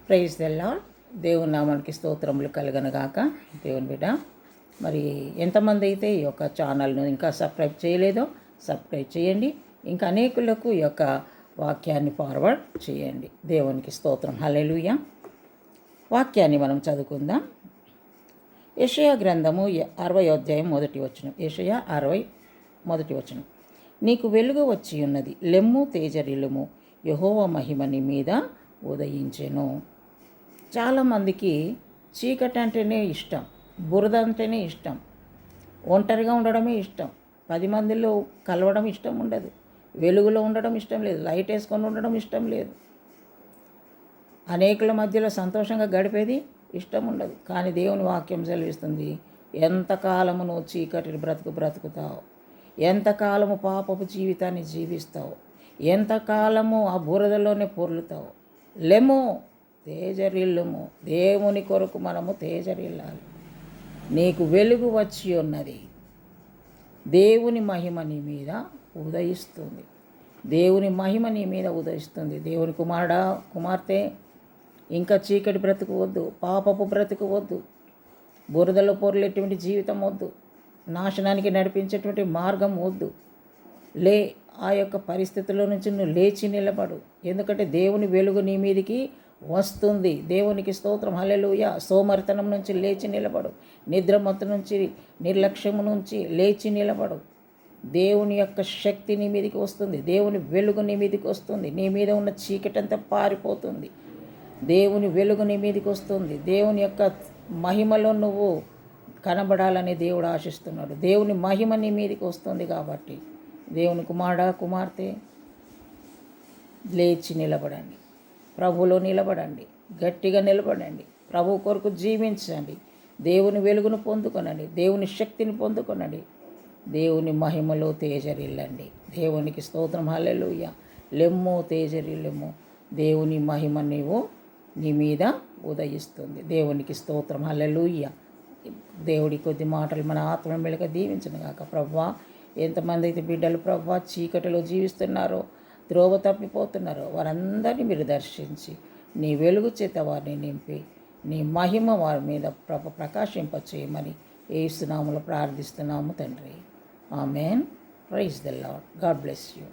Praise the lord. దేవుని నామానికి స్తోత్రములు కలుగనగాక. దేవుని బిడ్డ, మరి ఎంతమంది అయితే ఈ యొక్క ఛానల్ను ఇంకా సబ్స్క్రైబ్ చేయలేదో సబ్స్క్రైబ్ చేయండి. ఇంకా అనేకులకు ఈ యొక్క వాక్యాన్ని ఫార్వర్డ్ చేయండి. దేవునికి స్తోత్రం. హల్లెలూయా. వాక్యాన్ని మనం చదువుకుందాం. యెషయా గ్రంథము 60వ అధ్యాయం 1వ వచనం. యెషయా 60 1వ వచనం. నీకు వెలుగు వచ్చి ఉన్నది, లెమ్ము తేజరిల్లుము, యెహోవా మహిమ నీ మీద ఉదయించెను. చాలామందికి చీకటి అంటేనే ఇష్టం, బురద అంటేనే ఇష్టం, ఒంటరిగా ఉండడమే ఇష్టం, 10 మందిలో కలవడం ఇష్టం ఉండదు, వెలుగులో ఉండడం ఇష్టం లేదు, లైట్ వేసుకొని ఉండడం ఇష్టం లేదు, అనేకుల మధ్యలో సంతోషంగా గడిపేది ఇష్టం ఉండదు. కానీ దేవుని వాక్యం సెలవిస్తుంది, ఎంతకాలము నువ్వు చీకటి బ్రతుకుతావు, ఎంతకాలము పాపపు జీవితాన్ని జీవిస్తావు, ఎంతకాలము ఆ బురదలోనే పొర్లుతావు. లెమ్ము తేజరిల్లుము. దేవుని కొరకు మనము తేజరిల్లాలి. నీకు వెలుగు వచ్చి ఉన్నది, దేవుని మహిమ నీ మీద ఉదయిస్తుంది, దేవుని మహిమ నీ మీద ఉదయిస్తుంది. దేవుని కుమారుడా, కుమార్తె, ఇంకా చీకటి బ్రతుకు వద్దు, పాపపు బ్రతుకు వద్దు, బురదలో పొరలేటువంటి జీవితం వద్దు, నాశనానికి నడిపించేటువంటి మార్గం వద్దు. లే, ఆ యొక్క పరిస్థితుల్లో నుంచి నువ్వు లేచి నిలబడు. ఎందుకంటే దేవుని వెలుగు నీ మీదికి వస్తుంది. దేవునికి స్తోత్రం. హల్లెలూయా. సోమరితనం నుంచి లేచి నిలబడు, నిద్రమత్తు నుంచి, నిర్లక్ష్యము నుంచి లేచి నిలబడు. దేవుని యొక్క శక్తి నీ మీదికి వస్తుంది, దేవుని వెలుగు నీ మీదికి వస్తుంది, నీ మీద ఉన్న చీకటంతా పారిపోతుంది, దేవుని వెలుగు నీ మీదికి వస్తుంది. దేవుని యొక్క మహిమలో నువ్వు కనబడాలని దేవుడు ఆశిస్తున్నాడు. దేవుని మహిమ నీ మీదికి వస్తుంది. కాబట్టి దేవుని కుమారుడా, కుమార్తె, లేచి నిలబడండి, ప్రభువులో నిలబడండి, గట్టిగా నిలబడండి, ప్రభు కొరకు జీవించండి, దేవుని వెలుగును పొందుకొనండి, దేవుని శక్తిని పొందుకొనండి, దేవుని మహిమలో తేజరిల్లండి. దేవునికి స్తోత్రం. హల్లెలూయా. లెమ్ము తేజరిల్లుము, దేవుని మహిమ నీ మీద ఉదయిస్తుంది. దేవునికి స్తోత్రం. హల్లెలూయా. దేవుడి కొద్ది మాటలు మన ఆత్మ మెలుక దీవించను గాక. ప్రభువా, ఎంతమంది అయితే బిడ్డలు ప్రభువా చీకటిలో జీవిస్తున్నారో, త్రోవ తప్పిపోతున్నారో, వారందరినీ మీరు దర్శించి నీ వెలుగు చేత వారిని నింపి నీ మహిమ వారి మీద ప్రకాశింపచేయమని యేసు నామములో ప్రార్థిస్తున్నాము తండ్రి. ఆమేన్. Praise the Lord. God bless you.